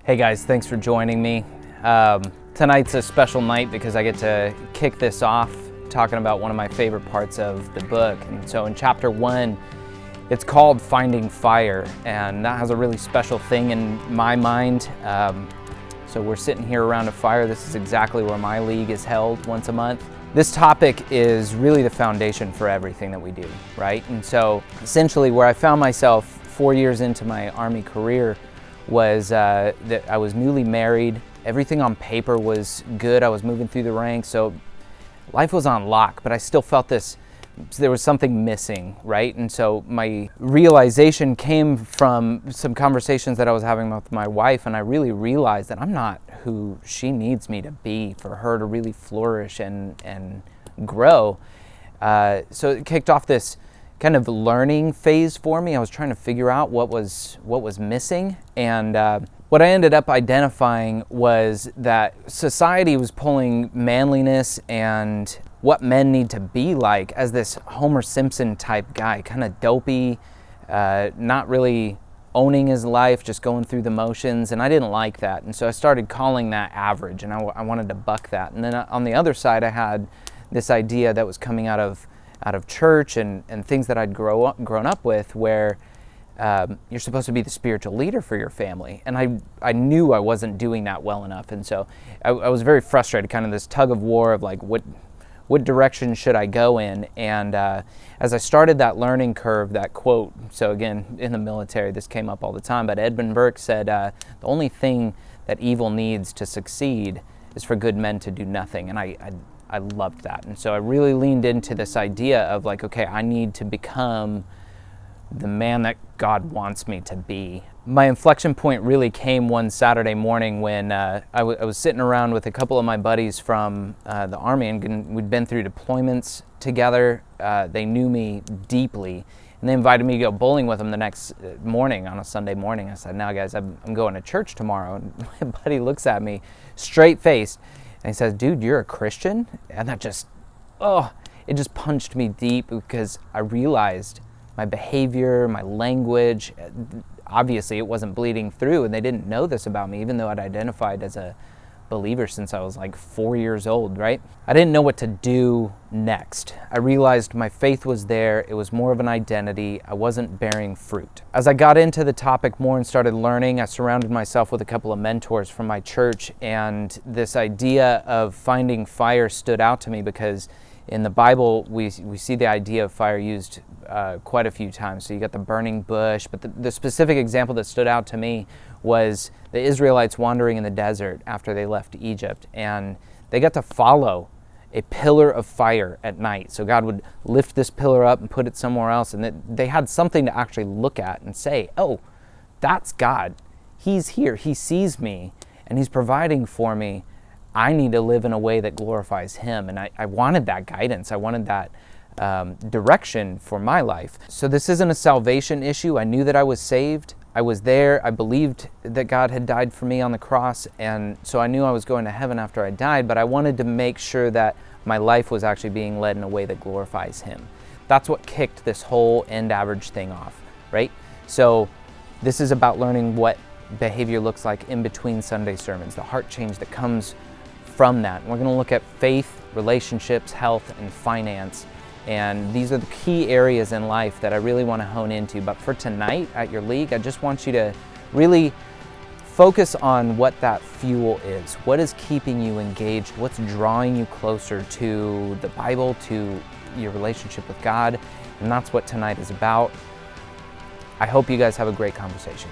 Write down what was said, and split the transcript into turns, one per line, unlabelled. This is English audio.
Hey guys, thanks for joining me. Tonight's a special night because I get to kick this off talking about one of my favorite parts of the book. And so in chapter 1, it's called Finding Fire, and that has a really special thing in my mind. So we're sitting here around a fire. This is exactly where my league is held once a month. This topic is really the foundation for everything that we do, right? And so essentially where I found myself 4 years into my Army career was that I was newly married. Everything on paper was good. I was moving through the ranks, so life was on lock, but I still felt there was something missing, right? And so my realization came from some conversations that I was having with my wife, and I really realized that I'm not who she needs me to be for her to really flourish and grow. So it kicked off this kind of learning phase for me. I was trying to figure out what was missing, and what I ended up identifying was that society was pulling manliness and what men need to be like as this Homer Simpson type guy, kind of dopey, not really owning his life, just going through the motions, and I didn't like that. And so I started calling that average, and I wanted to buck that. And then on the other side, I had this idea that was coming out of church and things that I'd grown up with, where you're supposed to be the spiritual leader for your family. And I knew I wasn't doing that well enough. And so I was very frustrated, kind of this tug of war of like, what direction should I go in? And as I started that learning curve, that quote, so again, in the military, this came up all the time, but Edmund Burke said, the only thing that evil needs to succeed is for good men to do nothing. And I loved that. And so I really leaned into this idea of like, okay, I need to become the man that God wants me to be. My inflection point really came one Saturday morning when I was sitting around with a couple of my buddies from the Army, and we'd been through deployments together. They knew me deeply, and they invited me to go bowling with them the next morning on a Sunday morning. I said, "Now guys, I'm going to church tomorrow." And my buddy looks at me straight-faced, and he says, "Dude, you're a Christian?" And that just, it just punched me deep, because I realized my behavior, my language, obviously it wasn't bleeding through, and they didn't know this about me, even though I'd identified as a believer since I was like 4 years old, right? I didn't know what to do next. I realized my faith was there. It was more of an identity. I wasn't bearing fruit. As I got into the topic more and started learning, I surrounded myself with a couple of mentors from my church, and this idea of finding fire stood out to me, because in the Bible, we see the idea of fire used quite a few times. So you got the burning bush, but the specific example that stood out to me was the Israelites wandering in the desert after they left Egypt, and they got to follow a pillar of fire at night. So God would lift this pillar up and put it somewhere else, and they had something to actually look at and say, "Oh, that's God. He's here. He sees me, and He's providing for me. I need to live in a way that glorifies Him." And I wanted that guidance. I wanted that direction for my life. So this isn't a salvation issue. I knew that I was saved. I was there. I believed that God had died for me on the cross, and so I knew I was going to heaven after I died, but I wanted to make sure that my life was actually being led in a way that glorifies Him. That's what kicked this whole end average thing off, right? So this is about learning what behavior looks like in between Sunday sermons, the heart change that comes from that. And we're going to look at faith, relationships, health, and finance. And these are the key areas in life that I really want to hone into. But for tonight at your league, I just want you to really focus on what that fuel is. What is keeping you engaged? What's drawing you closer to the Bible, to your relationship with God? And that's what tonight is about. I hope you guys have a great conversation.